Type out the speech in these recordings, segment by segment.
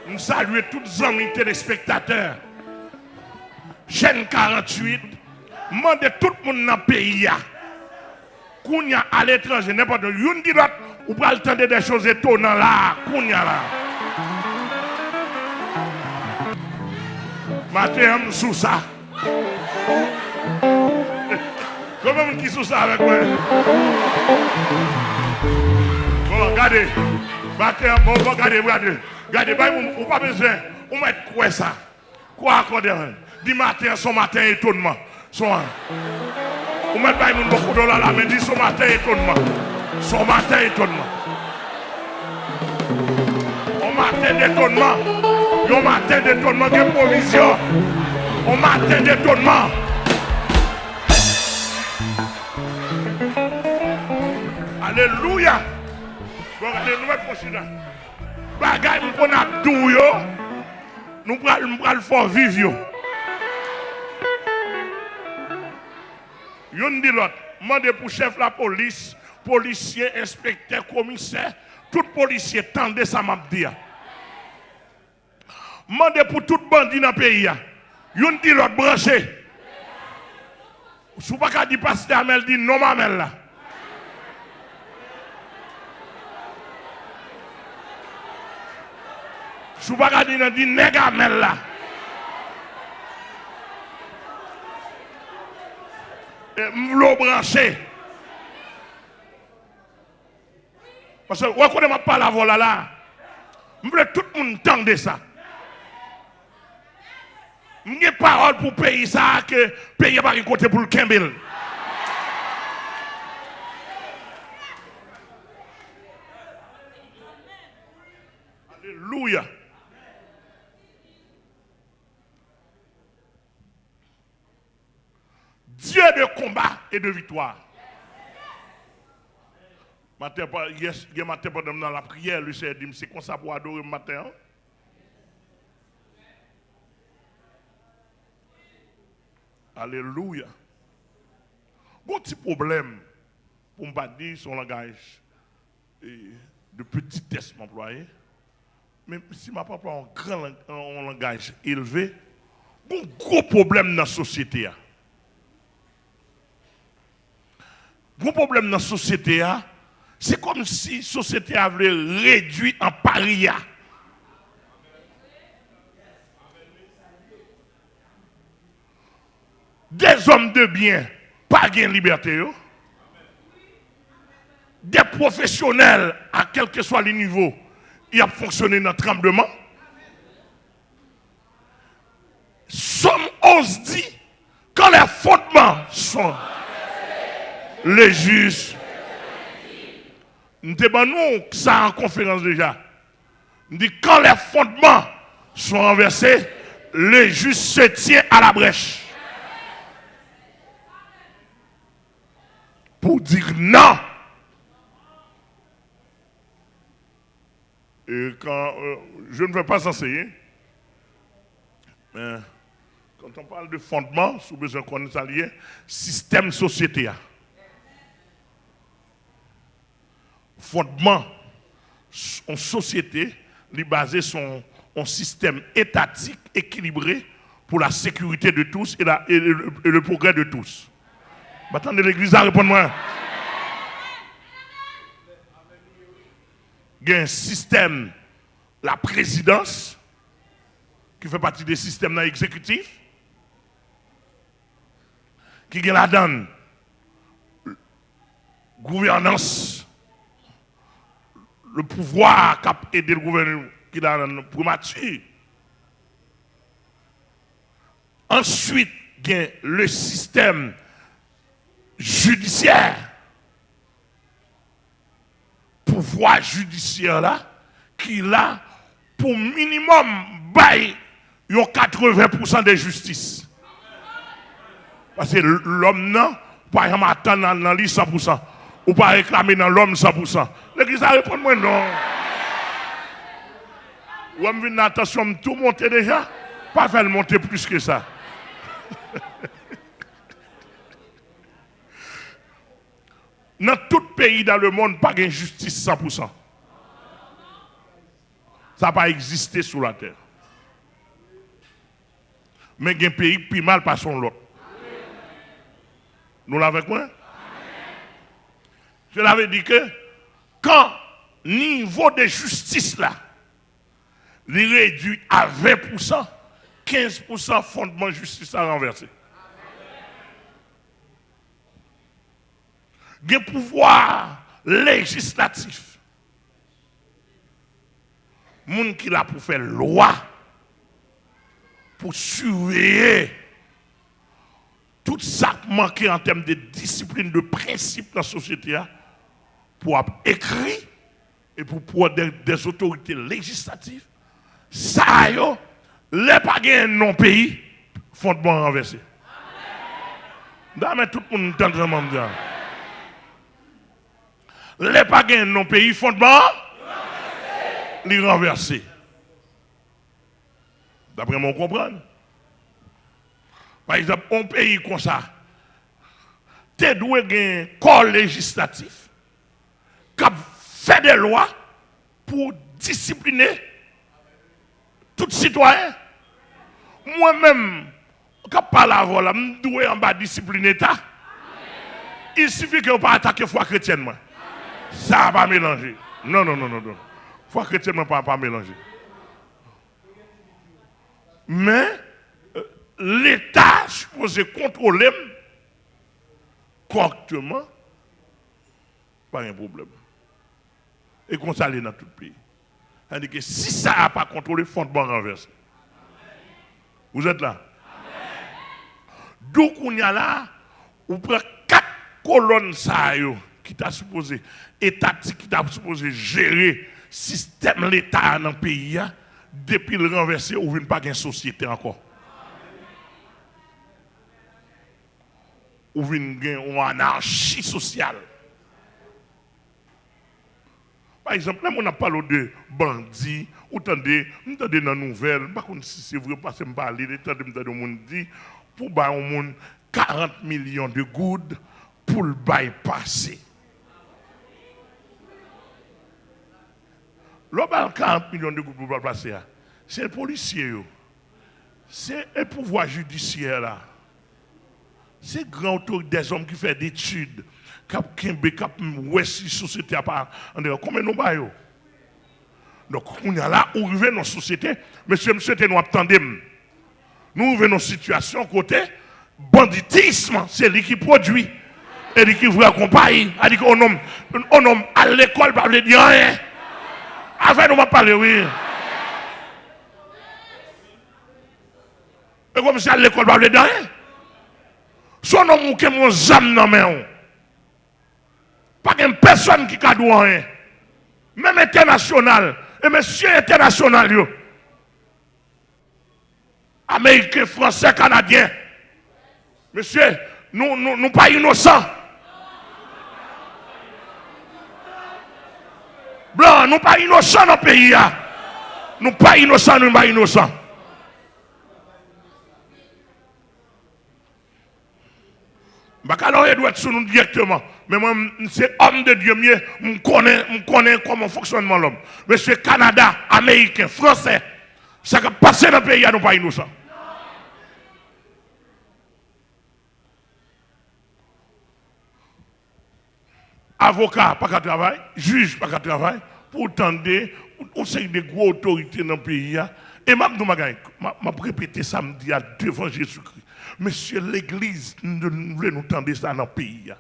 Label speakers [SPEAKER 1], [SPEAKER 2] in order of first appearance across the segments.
[SPEAKER 1] Nous saluons tous les amis téléspectateurs. Chaîne 48, demandez tout le monde dans le pays. Kounya à l'étranger, n'importe où. Une dit l'autre, ou pas entendre des choses étonnantes là. Kounya là. Matin, je suis sous ça. Comment qui sous ça avec moi? Bon, regardez. Matin, bon, regardez. Regardez, vous pas besoin. On met quoi ça? Quoi accorder? Dis matin, son matin étonnement. On met pas beaucoup de dollars là, mais dis son matin étonnement. Son matin étonnement. On matin d'étonnement. On matin d'étonnement de provision. On matin d'étonnement. Alléluia. Bon, regardez, nous mettons prochaine. Bagay, nous prenons douille. Nous prenons le fort vivre. Yon dit l'autre, demandez pour chef la police, policier, inspecteur, commissaire, tout policier, tendez ça m'a dit. Demandez pour tout bandit dans le pays. Yon dit l'autre, branché. Si vous ne pouvez pas dire pasteur Amel, dit non, Amel là. Si vous ne pouvez pas dire dit nègre Amel là. M'lo branché. Parce que vous connaissez pas la voix là. Je veux tout le monde entendre ça. Je n'ai pas parole pour payer ça que le pays n'a pas côté pour le Kembel. Alléluia. Dieu de combat et de victoire. Matin, pendant la prière, le Seigneur dit, c'est comme ça pour adorer le matin. Alléluia. Bon petit problème, pour ne pas dire son langage de petitesse m'employé, mais si ma papa a un langage élevé, bon gros problème dans la société. Gros problème dans la société, c'est comme si la société avait réduit en paria. Des hommes de bien, pas de liberté. Des professionnels, à quel que soit le niveau, ils ont fonctionné dans le tremblement. Somme ose dit, quand les fondements sont les juges, nous avons ça en conférence déjà. Nous dit quand les fondements sont renversés, le juge se tient à la brèche. Pour dire non. Et quand je ne veux pas enseigner, mais quand on parle de fondement, sous besoin qu'on est allié, système société. Fondement en société, est basé sur un système étatique équilibré pour la sécurité de tous et le progrès de tous. Attendez, l'église, répondez-moi. Il y a un système, la présidence, qui fait partie des systèmes exécutifs, qui a la donne, gouvernance, le pouvoir qui a aidé le gouvernement, qui a la primature. Ensuite, il y a le système judiciaire, pouvoir judiciaire là, qui là, pour minimum, bail, il y a 80% de justice. Parce que l'homme, non, pas attendre dans lui 100%, ou pas réclamer dans l'homme 100%. L'église a répondu, moi non. Ou me vient attention, tout monter déjà, pas faire monter plus que ça. Dans tout pays dans le monde, pas de justice 100%. Ça ça n'a pas existé sur la terre. Mais il y a un pays plus mal par son l'autre. Nous l'avons avec moi? Je l'avais dit que quand niveau de justice là, il réduit à 20%, 15% fondement de justice à renverser. Il y a un pouvoir législatif. Moun qui l'a pour faire loi, pour surveiller tout ça qui manque en termes de discipline, de principe dans la société, pour écrire et pour pouvoir des autorités législatives, ça y est, les pas un non-pays, fondement renversé. Mais tout le monde entend ça, dire. Les pas un non-pays, fondement renversé. D'après mon comprendre. Par exemple, un pays comme ça, tu dois avoir un corps législatif qui fait des lois pour discipliner tout citoyen. Moi-même, quand je parle à vous, je dois en bas discipliner l'État. Il suffit que vous ne pas attaquer la foi chrétienne. Ça ne va pas mélanger. Non. La foi chrétienne ne va pas mélanger. Mais l'État supposé contrôler correctement, pas un problème. Et qu'on s'allait dans tout le pays. C'est-à-dire que si ça n'a pas contrôlé, le fondement renversé. Vous êtes là? Donc, on y a là, on prend 4 colonnes qui t'a supposé, étatique, qui t'a supposé gérer le système de l'État dans le pays, depuis le renversé, on ne vient pas une société encore. On vient une anarchie sociale. Par exemple, là, on a parlé de bandits, ou attendez, dans les nouvelles, je ne sais pas si c'est vrai, parce que je parle, on dit, pour bailler au monde 40 millions de gouttes pour le bypasser. Le 40 millions de gouttes pour le bypasser, c'est le policier, c'est le pouvoir judiciaire là. C'est grand autour des hommes qui font des études, qui ont si société à part. Combien nous baillons? Donc, on est là, on arrive dans la société, monsieur, nous attendons. Nous arrivons dans une situation côté banditisme, c'est lui qui produit. Et lui qui vous accompagne. Il dit qu'on homme à l'école, pas dire rien. Avec nous, on va parler, oui. Et comme si à l'école, pas dire rien. Son homme qui est mon âme dans main. Pas une personne qui a droit rien. Même international. Et monsieur international, Américains, Français, Canadiens. Monsieur, nous pas innocents. Blanc, nous pas innocents dans le pays. Nous pas innocents, nous pas innocents. Alors, il doit être sur nous directement. Mais moi, c'est homme de Dieu, je connais comment fonctionne l'homme. Monsieur Canada, Américain, Français, ça qui passe dans le pays, nous pas innocents. Avocat, pas qu'à travail, juge, pas qu'à travail, pour tendre, on sait des grosses autorités dans le pays. Et je vais répéter samedi devant Jésus-Christ. Monsieur, l'église, nous voulons nous tendre ça dans le pays.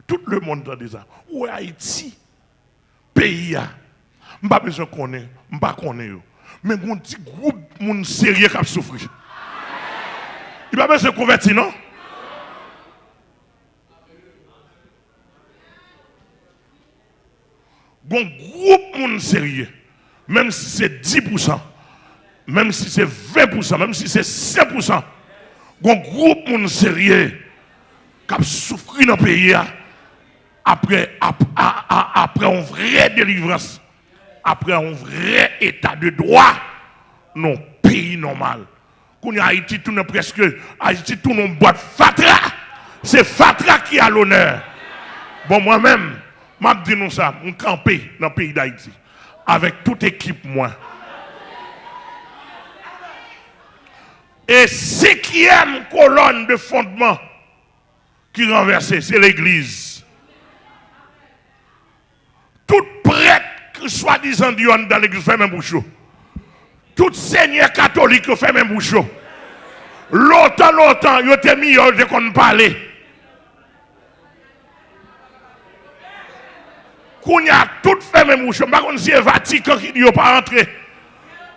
[SPEAKER 1] Tout le monde tend ça. Où est Haïti? Pays. Je n'ai pas besoin de connaître, je ne connais pas. Mais il y a un petit groupe de sérieux qui a souffert. Il n'y a pas besoin de convertir, non? Il y a un groupe de monde sérieux. Même si c'est 10%, même si c'est 20%, même si c'est 5%. Il y a un groupe de monde sérieux qui a souffert dans le pays après une vraie délivrance, après un vrai état de droit, non pays normal. Quand on a Haïti, tout presque, Haïti, tout le boîte Fatra. C'est Fatra qui a l'honneur. Bon, moi-même, je dis nous ça, je campe dans le pays d'Haïti, avec toute équipe, moi. Et cinquième colonne de fondement qui renversée, c'est l'église. Tout prêtre qui soi-disant Dieu dans l'église fait même bouchon. Tout seigneur catholique fait même bouchon. Longtemps, il était mis de qu'on parlait. Qu'on y a tout fait même bouchon. Par contre, c'est Vatican qui dit pas entrer.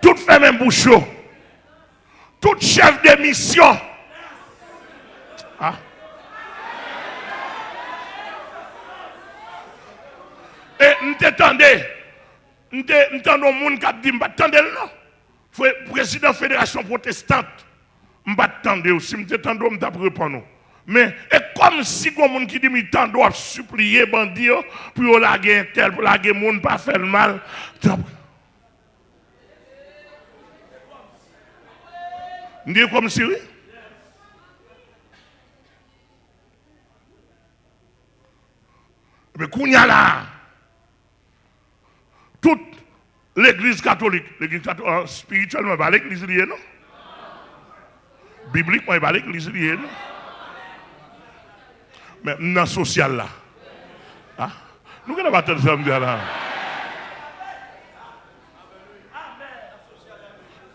[SPEAKER 1] Tout fait même bouchon. Tout chef de mission. Ah. Et nous t'attendez. Nous t'attendons au monde qui a dit, m'attendez non. Président de la Fédération protestante, m'attendez aussi, m'attendez, m'attendez répondre. Mais et comme si il y a des gens qui disent, m'attendez doivent supplier bandits pour laguer un tel, pour laguer monde pas faire le mal. Nous disons comme si oui. Mais qu'on y a là, toute l'église catholique spirituellement, pas l'église liée, non? Bibliquement, pas l'église liée, non? Mais dans le social là. Ah? Nous ne pouvons pas attendre ça, là.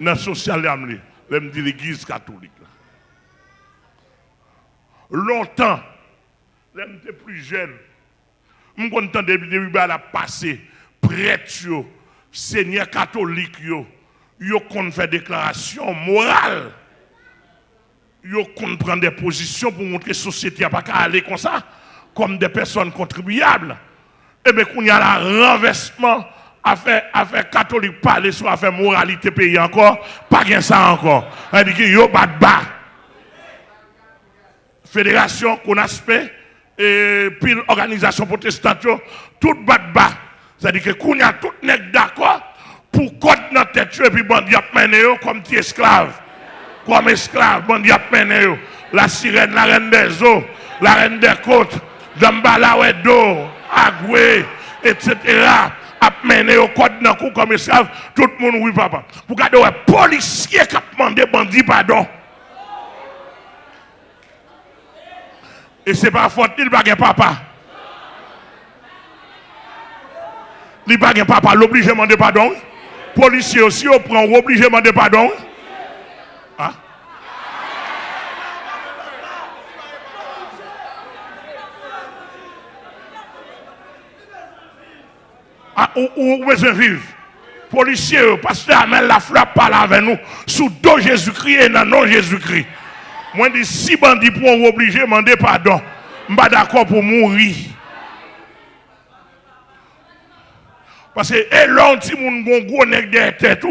[SPEAKER 1] Dans le social là, je dis l'église catholique. Longtemps, quand j'étais plus jeune, je me content de la passer, prêtre, seigneur catholique, yo qu'on fait déclaration morale. Yo qu'on prend des positions pour montrer que la société n'a pas qu'à aller comme ça, comme des personnes contribuables. Et bien, qu'on y a la renversement, affaire catholique parler sur affaire moralité pays encore, pas gain ça encore. Elle dit que yo bat bas. Fédération, qu'on aspect, et puis l'organisation protestante, tout bat bas. C'est-à-dire que qu'on y a tout n'est d'accord pour code dans tête et puis bandi a mené comme des esclaves. Comme esclaves, bandi a mené la sirène, la reine des eaux, la reine des côtes, Dambala Wedo, Agwe, etc. a mené au code dans coup comme esclaves, tout le monde oui papa. Pour garder un policier qui a demandé bandi pardon. Et c'est pas faute, il n'y a pas papa. Il n'y a pas papa, l'obligé de demander pardon. Policier aussi, on prend l'obligé de demander pardon. Ah? Ah, où besoin vivre? Policier, pasteur Amel la frappe parle avec nous sous dos Jésus-Christ et dans non Jésus-Christ. Moi, je dis si bandits pour obligé de demander pardon, je ne suis pas d'accord pour mourir. Parce que, et l'on dit, mon gros nèg de tête,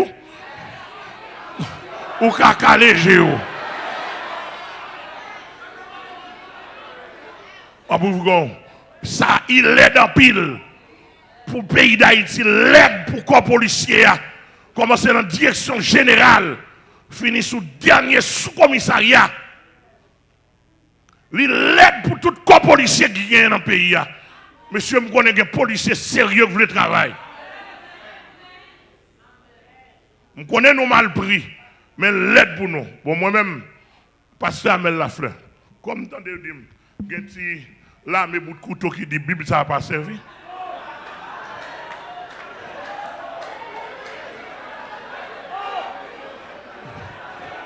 [SPEAKER 1] ou kaka léger. Ça, il l'aide en pile. Pour le pays d'Haïti, l'aide pour le corps policier. Commencer dans la direction générale, finit sous le dernier sous-commissariat. Il l'aide pour tout le corps policier qui est dans le pays. Monsieur, je connais des policiers sérieux qui veulent travailler. Je connais nos mal pris, mais l'aide pour nous. Bon, moi-même, pasteur Amel Lafleur, comme tant de dire, là, mes bouts de couteau qui dit Bible, ça n'a pas servi.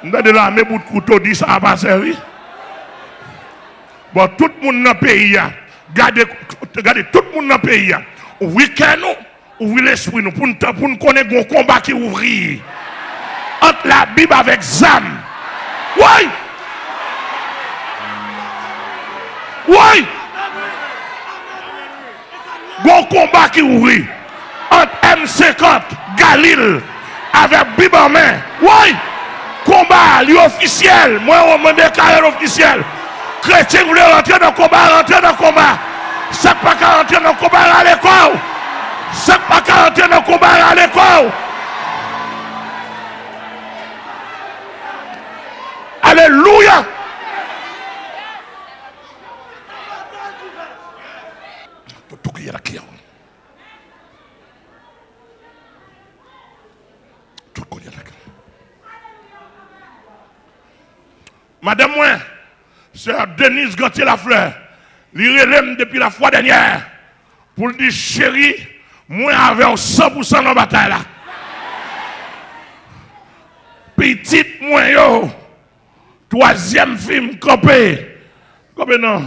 [SPEAKER 1] De là, mes bouts de couteau dit ça n'a pas servi. Bon, tout le monde dans le pays, regardez tout le monde dans le pays, ouvrez nous, ouvrez l'esprit nous, pour nous connaître un combat qui ouvre. Entre la Bible avec Zam. Oui! Oui! Bon combat qui ouvre. Entre M50, Galil, avec Bible en main. Oui! Combat, l'officiel. Moi, on m'a déclaré l'officiel. Chrétien voulait rentrer dans le combat, rentrer dans le combat. C'est pas qu'à rentrer dans le combat à l'école. C'est pas qu'à rentrer dans le combat à l'école. Alléluia. Tout qui est là qui est. Tout qui est là. Madame moi, sœur Denise Gantier-Lafleur, lui relève depuis la fois dernière pour dire chérie, moi avec 100% dans la bataille là. Petite moi yo, troisième film campé. Comme non.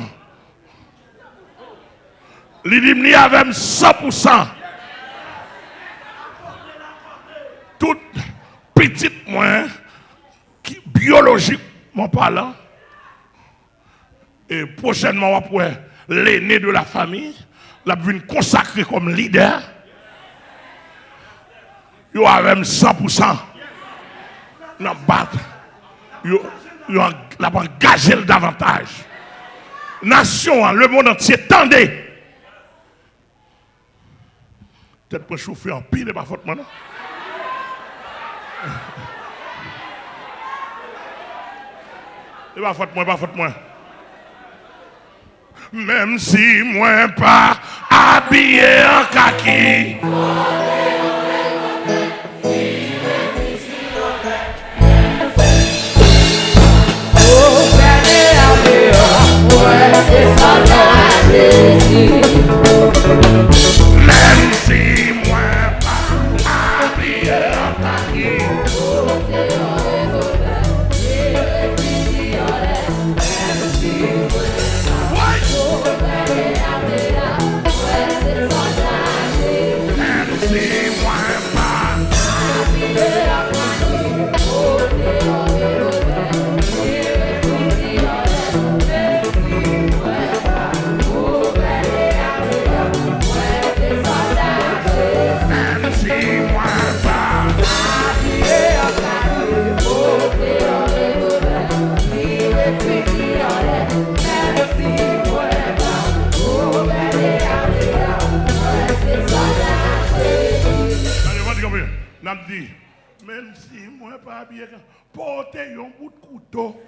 [SPEAKER 1] Il dit ni avec 100%. Toute petite moi qui biologiquement parlant et prochainement après l'aîné de la famille la vient consacré comme leader. Yo avec 100%. N'a battre. Yo la engagé davantage. Nation, le monde entier, tendez. Peut-être pour chauffer en pile, pas faute, non? Et pas faute, pas faute, moi. Même si moi pas habillé en kaki. Même si moi pas habillé en kaki. Même si moi pas bien, portez un bout de couteau.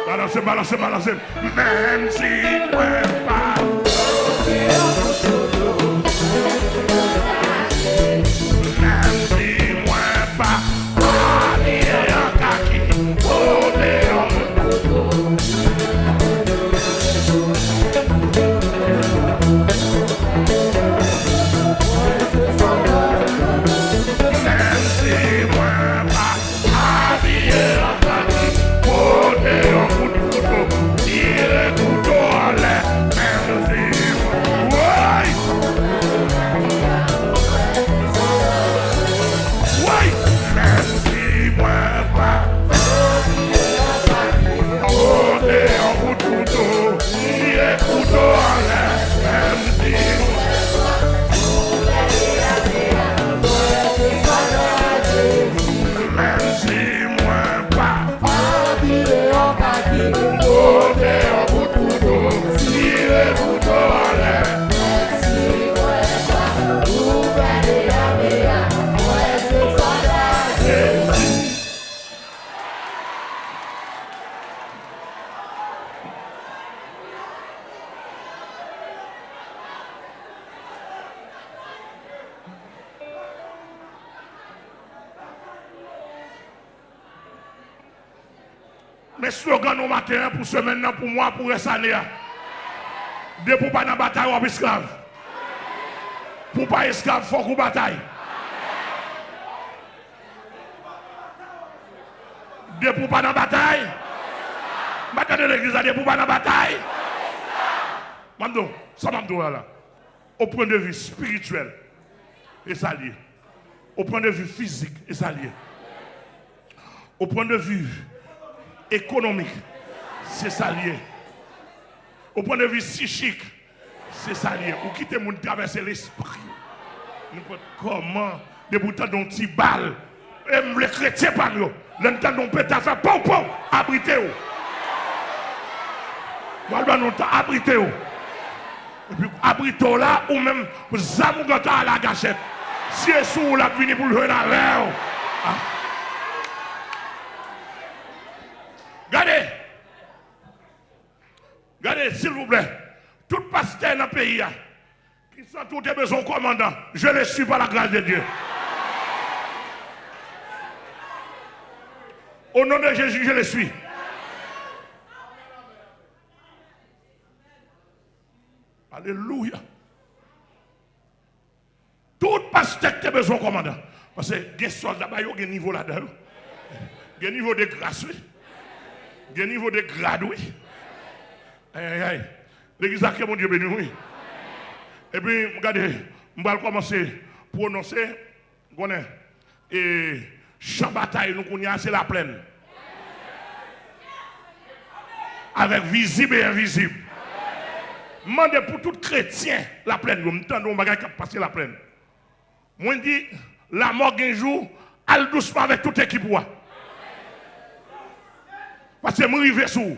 [SPEAKER 1] Balancez, balancez, balancez. Même si moi pas. Même si moi pas. Habillé en kaki. Portez un couteau. Mes slogans au matin pour semaine, pour moi, pour cette année. De pour pas dans la bataille ou esclave. Pour pas esclave, il faut qu'on bataille. De pour pas dans la bataille. Bataille de l'église, de pour pas dans la bataille. Mando, ça m'a dit là. Au point de vue spirituel, et ça lié. Au point de vue physique, et ça lié. Au point de vue économique, c'est ça lié. Au point de vue psychique, c'est ça lié. Ou quitter mon traverser l'esprit. Comment, des boutons d'un petit balle, les chrétiens par nous, l'entend d'un pétard, fait pom pom, abritez-vous. Voilà, nous abritez-vous. Et puis, abritez-vous là, ou même, vous avez à la gâchette. Si vous sous la venue pour le jouer la verre. Regardez, s'il vous plaît, tout pasteur dans le pays, qui sont tous des besoins commandants, je les suis par la grâce de Dieu. Au nom de Jésus, je le suis. Alléluia. Tout pasteur qui a besoin de commandant. Parce que les soldats, il y a un niveau là-dedans. Il y a un niveau de grâce. Il y a un niveau de grade. L'église a mon Dieu béni. Oui. Et puis, regardez, je vais commencer à prononcer. Et champ bataille, nous connaissons, c'est la plaine. Avec visible et invisible. Demandez pour tout chrétien la plaine. Nous entendons qui passer la plaine. Moi, je dis, la mort un jour, elle doucement avec toute équipe. Parce que je suis arrivé sous.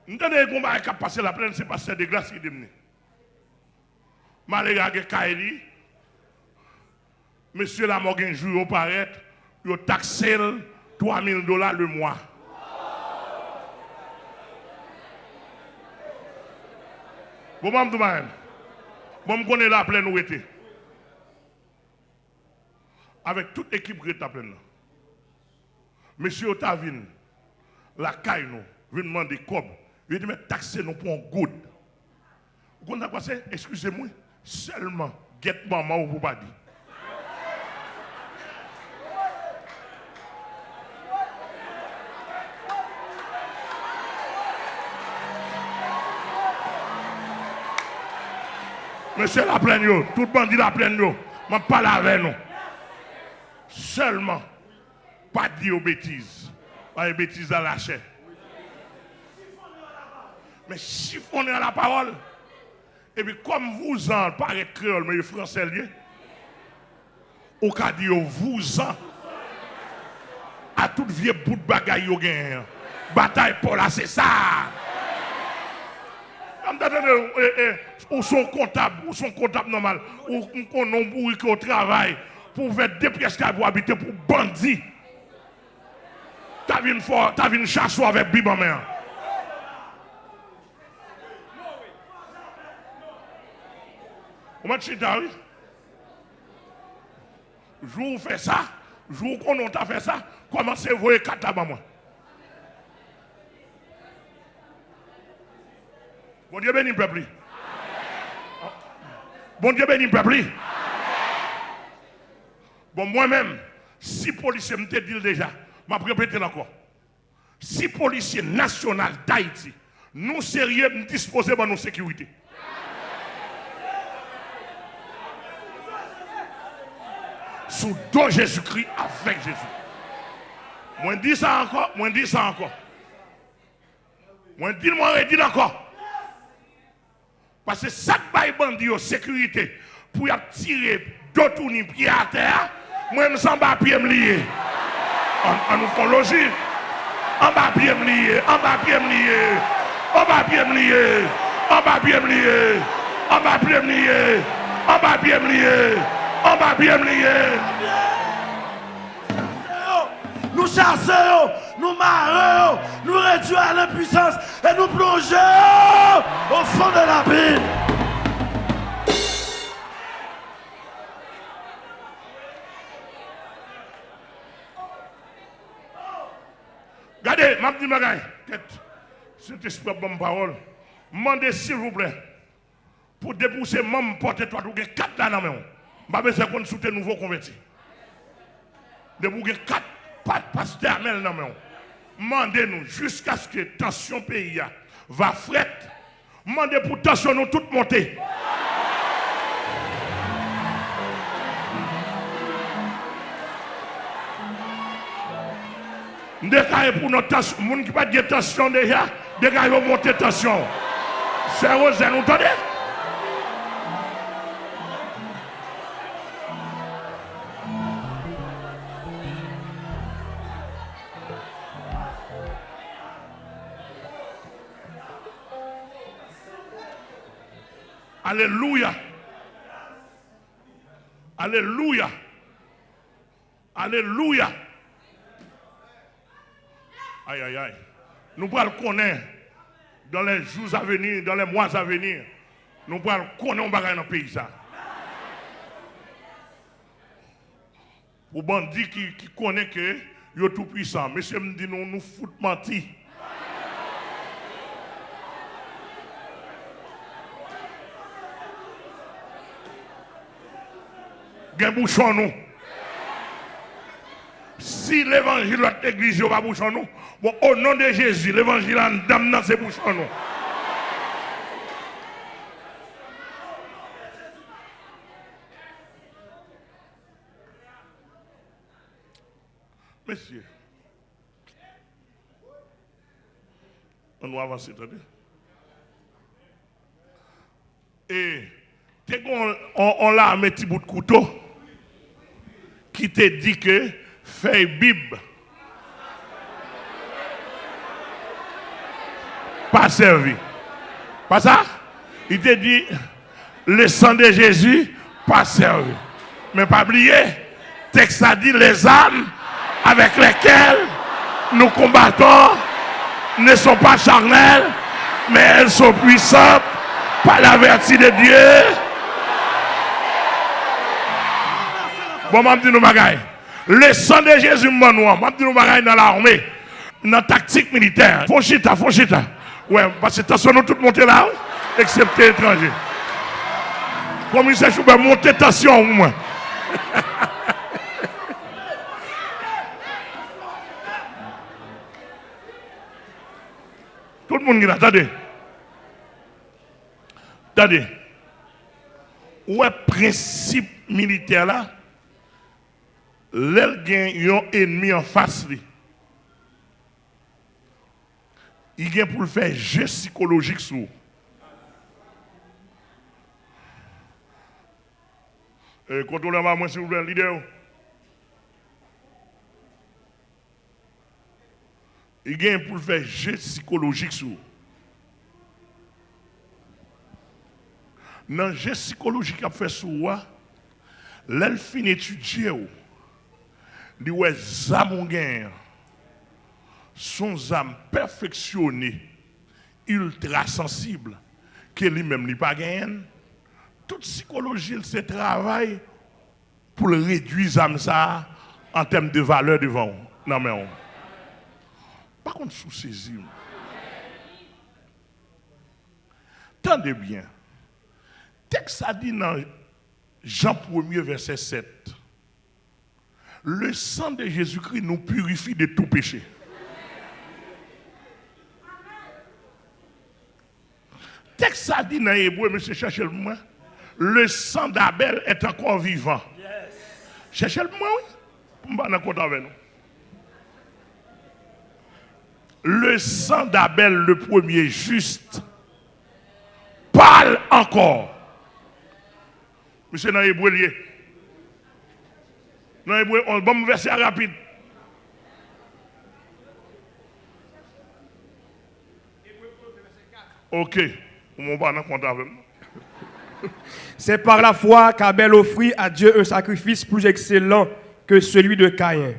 [SPEAKER 1] Nous avons dit que passer la plaine, c'est passer des glaces qui démenent. Malgré que Kaeli, monsieur la mort un jour, il paraît, il taxé $3,000 le mois. Bon, je connais la plaine où était. Avec toute l'équipe qui est à plaine. Monsieur Otavine, la caille, nous, vient demander comme. Il dit, mais taxer nous pour un good. Vous comprenez quoi c'est? Excusez-moi, seulement, get maman ou vous pas dit. Monsieur la plaine, tout le monde dit la plaine, je ne parle avec nous. Seulement, pas dire aux bêtises. Pas de bêtises à la chair. Mais chiffonner à la parole. Et puis, comme vous en parlez créole, mais le français lié, au cas dire vous en, à toute vieux bout de bagaille, vous gagnez. Bataille pour là, c'est ça. Ou son comptable normal, ou qu'on bourrique au travail, pour faire des pièces pour habiter pour bandits. T'as vu une chasse avec Bible en main. Comment tu dis, oui? Jour fait ça, jour qu'on t'a fait ça, commencez à voir 4 tabacs moi. Bon Dieu béni le peuple. Bon Dieu béni le peuple. Bon, moi-même, si policiers me te dit déjà, je vais répéter encore. Si policiers nationaux d'Haïti, nous sérieux, nous disposons de nos sécurité. Sous dos Jésus-Christ, avec Jésus. Moi, je dis ça encore, moi, je dis ça encore. Moi, je dis encore. Parce que chaque bail bandit en sécurité, pour tirer d'autres pieds à terre, moi, je me sens pas pied me lier. On nous fait logique. En bas pied me lier, en bas pied me lier, en bas pied me lier, en bas pied me lier, en bas pied me lier, en bas pied me lier, en bas pied me lier.
[SPEAKER 2] Nous chassons, nous marrons, nous réduisons à l'impuissance et nous plongeons au fond de l'abîme.
[SPEAKER 1] Regardez, je dis, tête, cet esprit de bonne parole, demandez s'il vous plaît, pour dépousser, même porter toi, vous avez 4 là dans la main. Je vais besoin qu'on soutient nouveau converti. De vous avez 4 pasteurs dans la main. Demandez-nous jusqu'à ce que tension pays va fret. Demandez pour tension nous toutes monter. Décaillez pour notre tension. Les gens qui n'ont pas de tension déjà, décaillez pour monter tension. C'est Rosé, vous entendez? Alléluia. Alléluia. Alléluia. Aïe, aïe, aïe. Nous pourrons le connaître dans les jours à venir, dans les mois à venir. Nous pourrons le connaître dans le pays. Pour bandits qui connaissent que yo tout puissant. Monsieur me dit nous fout menti. Gen bouchon nous. Si l'évangile de l'église n'a pas bouchon nous, bon, au nom de Jésus, l'évangile en dame dans ses bouchons nous. Messieurs, on va avancer, attendez. Et on l'a mis un petit bout de couteau qui te dit que fait Bible pas servi. Pas ça? Il te dit le sang de Jésus pas servi. Mais pas oublier, texte a dit les âmes avec lesquelles nous combattons ne sont pas charnelles, mais elles sont puissantes par la vertu de Dieu. Bon, je dis nous bagaille. Le sang de Jésus m'a dit nous bagaille dans l'armée, dans la tactique militaire. Font chita. Ouais, parce que attention, nous tous monter là, excepté étrangers. Commissaire Choubert, montez tension au moins. Tout le monde dit, attendez. Où est le principe militaire là? L'el gen un ennemi en face. Il vient pour le faire jeu psychologique sur. Contrôlez-moi, moi, s'il vous plaît, leader. Il vient pour le faire jeu psychologique sur. Dans le jeu psychologique qu'il a fait sur moi, l'el fin étudier. Les âmes sont âmes perfectionnées, ultra sensibles, que lui-même n'est pas gagné. Toute psychologie, c'est travail pour réduire âmes ça en termes de valeur devant. Non mais on. Par contre, sous saisir. Tendez bien. Texte a dit dans Jean 1er, verset 7. Le sang de Jésus-Christ nous purifie de tout péché. Texte a dit dans Hébreu, monsieur, cherchez-le moi. Le sang d'Abel est encore vivant. Cherchez-le moi, oui. Pour me compte avec nous. Le sang d'Abel, le premier juste, parle encore. Monsieur, dans Hébreu, lié. Non, on va me verser rapide. Ok. On va en compte avec nous.
[SPEAKER 3] C'est par la foi qu'Abel offrit à Dieu un sacrifice plus excellent que celui de Caïn.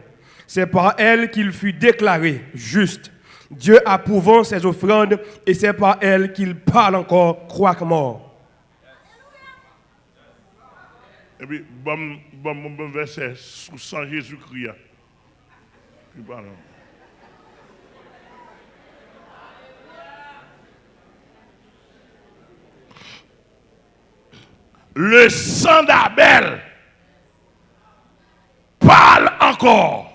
[SPEAKER 3] C'est par elle qu'il fut déclaré juste, Dieu approuvant ses offrandes, et c'est par elle qu'il parle encore, quoique mort.
[SPEAKER 1] Et puis, bon verset sous sang Jésus-Christ. Le sang d'Abel parle encore.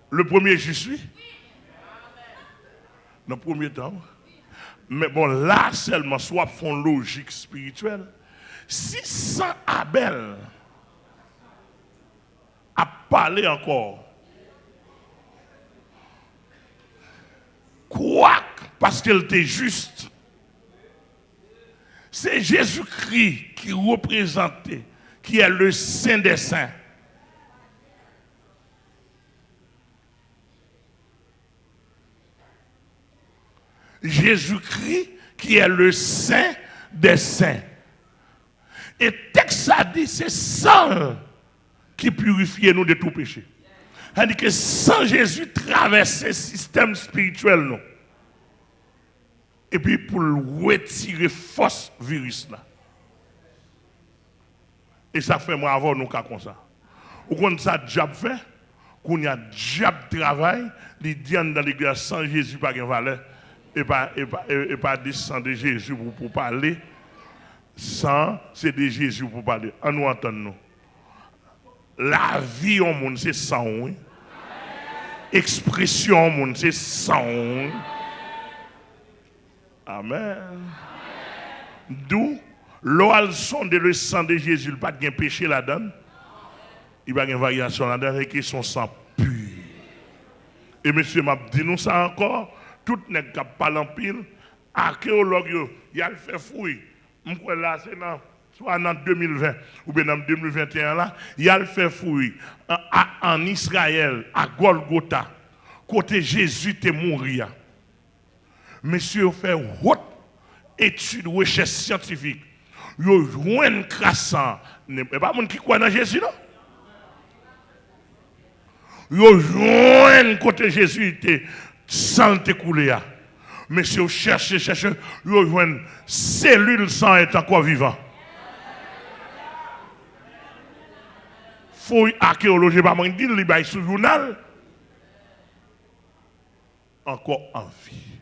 [SPEAKER 1] Le premier, je suis. Dans le premier temps. Mais bon, là seulement, soit font logique spirituelle. Si sang Abel a parlé encore, quoi, parce qu'elle était juste, c'est Jésus-Christ qui représentait, qui est le Saint des Saints. Jésus-Christ qui est le Saint des Saints. Et texte a dit, c'est sang qui purifie nous de tout péché. C'est-à-dire que sans Jésus traverser le système spirituel, non. Et puis pour retirer force virus là. Et ça fait moi avant nous comme ça. Ou quand ça diable fait, qu'on y a diable travail, les diables dans l'église sans Jésus pas de valeur et pas descendre de Jésus pour parler. Sans c'est de Jésus pour parler. En nous entendons. La vie au monde c'est sans. Oui. Expression au monde c'est sans. Oui. Amen. D'où l'oal sonde le sang de Jésus, il n'y a pas de péché là-dedans. Il n'y a pas de variation là-dedans et qui sont sang pur. Et monsieur m'a dit nous ça encore, tout n'est pas parlé en pile, archéologue, il a fait fouille. Là, c'est soit en 2020 ou bien en 2021, là, il a fait fouille en Israël, à Golgotha, côté Jésus était mort. Monsieur fait haute étude, recherche scientifique. Il y a un crassant. Il n'y a pas de monde qui croit dans Jésus, non? Il y a un côté Jésus était sans écouler. Monsieur cherche, il y a une cellule sans être encore vivant. Fouille archéologie, pas moi dire, il y sur le journal. Encore en vie.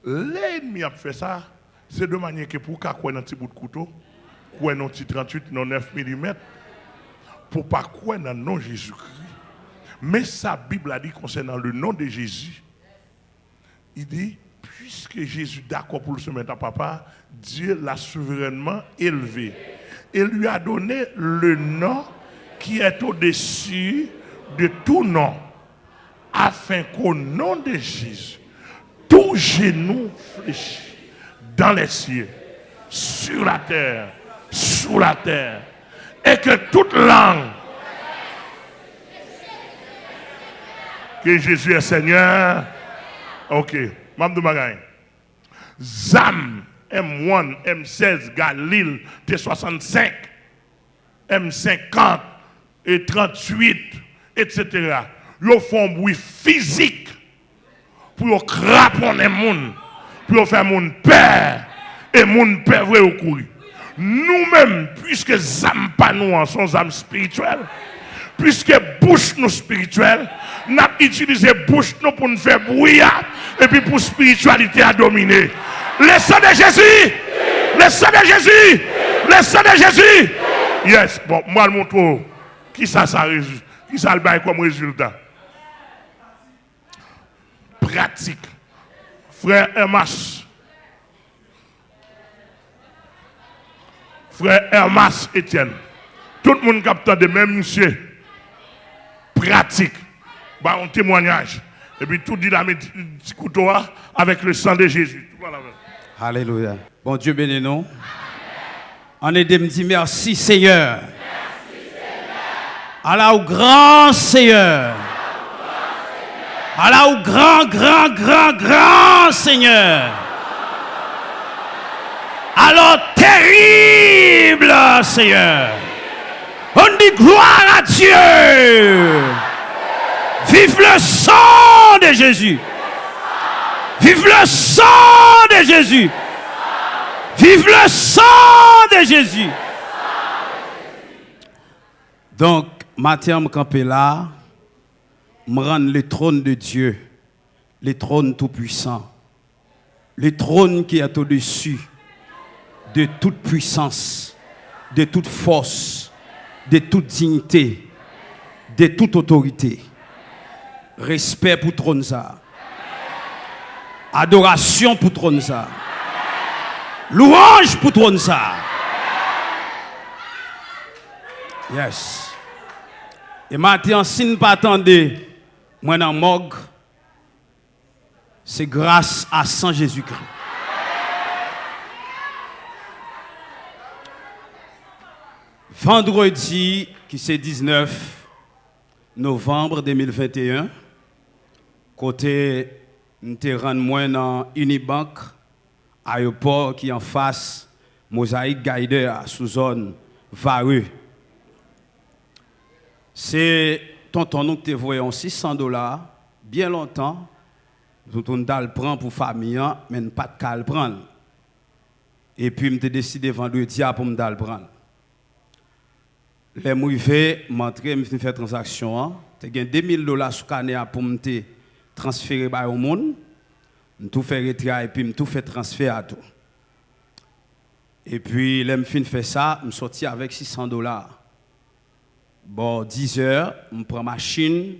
[SPEAKER 1] L'ennemi a fait ça, c'est de manière que pour qu'on ait un petit bout de couteau, qu'on ait un petit 38, non 9 mm, pour pas qu'on ait un nom Jésus-Christ. Mais sa Bible a dit concernant le nom de Jésus, il dit, puisque Jésus est d'accord pour le se mettre à papa, Dieu l'a souverainement élevé. Et lui a donné le nom qui est au-dessus de tout nom, afin qu'au nom de Jésus, tout genou fléchit dans les cieux, sur la terre, sous la terre, et que toute langue, que Jésus est Seigneur. Ok, Mme de Magaï. ZAM, M1, M16, Galil, T65, M50 et 38, etc. Ils font un bruit physique pour craper les gens, pour faire mon père et mon père vrai au courir. Nous-mêmes, puisque ZAM pas nous sont ZAM spirituels, puisque bouche nous spirituelle, nous avons utilisé bouche nous pour nous faire bruit et puis pour spiritualité à dominer. Le sang de Jésus! Le sang de Jésus! Le sang de Jésus! Yes, bon, moi je montre qui ça résulte. Qui ça le bail comme résultat? Pratique. Frère Hermas. Frère Hermas Etienne. Tout le monde capte de même monsieur. Pratique, bah, un témoignage. Et puis tout dit la petit couteau avec le sang de Jésus.
[SPEAKER 4] Alléluia. Bon Dieu bénis nous. On est de me dire merci Seigneur. Allah au grand Seigneur. Allah au grand Seigneur. Alors terrible Seigneur. On dit gloire à Dieu. Vive le sang de Jésus. Vive le sang de Jésus. Vive le sang de Jésus. Donc, matin, je campe là, je rends le trône de Dieu, le trône tout-puissant, le trône qui est au-dessus de toute puissance, de toute force, de toute dignité, de toute autorité. Respect pour trône ça. Adoration pour trône ça. Louange pour trône ça. Yes. Et maintenant, si nous ne pas attendre, moi dans morgue, c'est grâce à Saint Jésus-Christ. Vendredi, qui c'est 19 novembre 2021, côté nous moi dans Unibank, aéroport qui en face, Mosaïque Guider sous zone Vareux. C'est tonton nous qui te voyons $600, bien longtemps, nous le prendre pour famille, mais pas de cas le prendre. Et puis, je décidé vendredi pour me le prendre. Les mouvés, m'entrer, me faire transaction. Tu as $2000 sur Canea pour me transférer au monde. Je tout fait retrait et puis je tout fait transfert à tout. Et puis, là, je fais ça, je sorti avec $600. Bon, 10 heures, je prends ma machine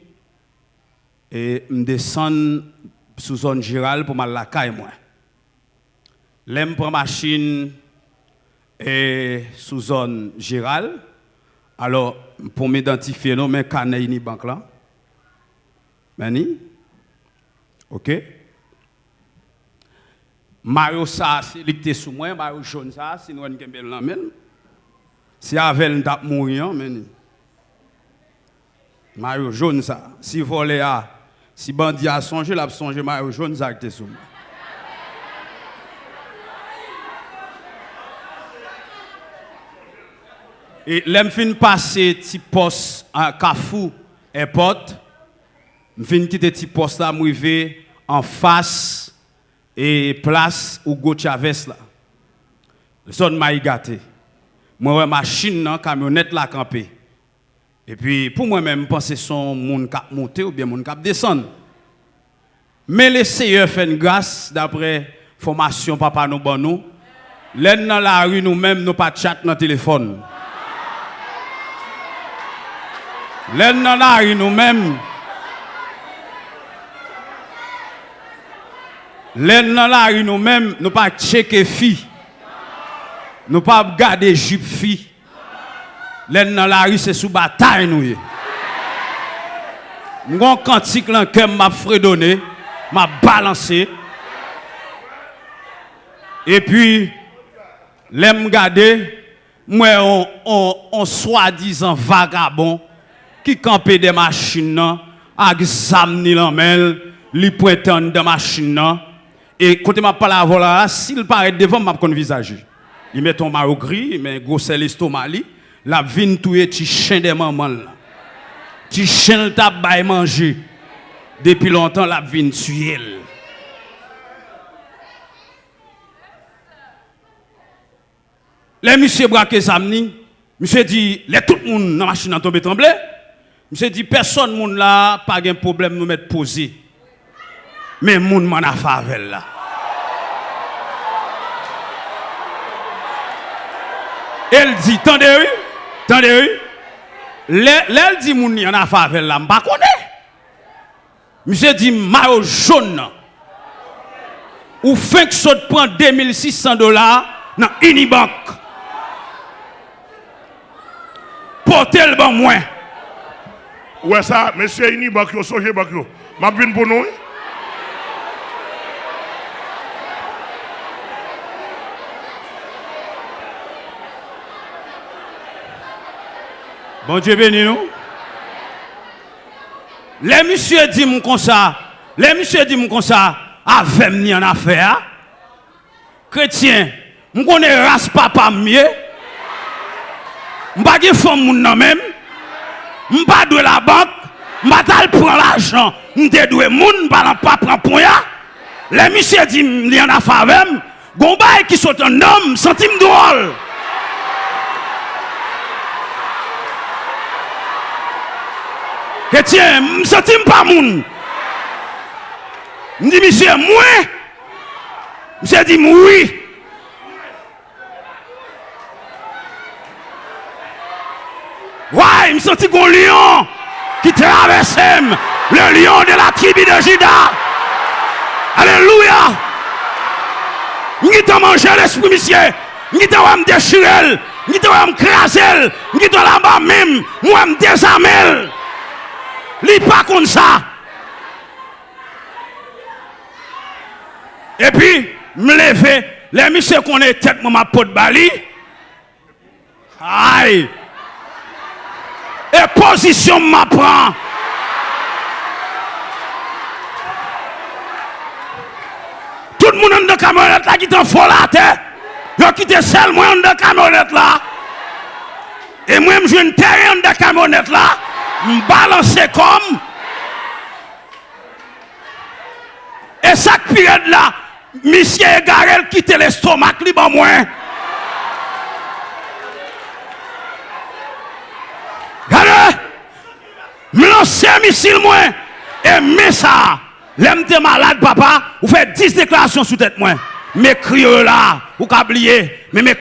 [SPEAKER 4] et je descends sous zone gérale pour la caille. Là, je prends ma machine et sous zone gérale. Alors, pour m'identifier, non, mais canne ni banque là. Mani? OK? Mario ça, c'est licté sous moi, Mario jaune ça, si nous avons un l'amène. Si avec nous tap mourir, mani. Mario jaune ça. Si volé a, si bandit a songé, l'a songé Mario jaune ça qui sous moi. Et l'aime fin passer petit poste en Carrefour Airport, me fin quitter petit poste là, m'arriver en face et place Hugo Chavez là. Zone m'a gâté. Moi machine nan camionnette là campé. Et puis pour moi même penser son monde cap monter ou bien monde cap descendre. Mais les Seigneur fait une grâce d'après formation papa nous bon nous. L'aide dans la rue nous même nous pas chat dans téléphone. L'aide dans la rue nous-mêmes. L'aide dans la rue nous-mêmes, nous pas checker filles. Nous pas garder jupe filles. L'aide dans la rue, c'est sous bataille nous. Nous avons un cantique que m'a fredonné, m'a balancé. Et puis, l'aime garder, moi, on soi-disant vagabond. Qui campait des machines avec zam ni l'amel, li pointant des machines et quand m'a parlé avant là, s'il paraît devant m'a kon visage. Il met ton maro gris, mais gros c'est l'estomac li, la vinn touye ti chien des maman là. Ti chien t'a bay manger. Depuis longtemps la vinn tuer. Les monsieur braqué zamni, monsieur dit les tout le monde dans machine tombé tremblé. Monsieur dit, personne moun là, pas de problème nous mettre posé. Mais moun m'en a favel là. Elle dit, tendez-vous, elle dit, moun y'en a favel là, m'pa connaît. Monsieur dit, maillot jaune. Ou fin que ça prend $2600 dans Unibank. Portez le bon moins.
[SPEAKER 1] Ouais, ça, monsieur Unibank, yo, soje bank yo. M'a vinn pour nous.
[SPEAKER 4] Bon Dieu béni nous. Les messieurs disent comme ça, avec ni en affaire. Chrétien, je connais race papa mieux. Je pas de femme moun nan même. Je pas de la banque. Je pas prendre l'argent. Je dois moun pas prendre pour ya. Les messieurs disent li en affaire même. Gombay qui sont un homme, centime drôle. Chrétien, je ne sens pas moun. Je dis, monsieur, moi. Monsieur dit, oui. Ouais, je me sens un lion qui traverse le lion de la tribu de Juda. Alléluia. Je t'ai mangé l'esprit, monsieur. Je t'ai me déchirer. Je t'ai me craser. Je t'ai là-bas même. Moi, me désarmer. Li pas comme ça. Et puis, me lever, les messieurs qu'on est tête, ma pote bali. Aïe. Et position m'apprend. Tout le monde dans la camionnette là qui t'en fout la tête. Yo quitté seul moi dans la camionnette là. Et moi, je viens de terrain dans la camionnette là. M'balancer comme. Et chaque période là, monsieur Garel quitte l'estomac libre moins. Regardez. Me lancer un missile moi. Et mais ça. L'aime t'es malade, papa. Vous faites 10 déclarations sous tête moi. Mais criez là. Ou qu'oublier. Mais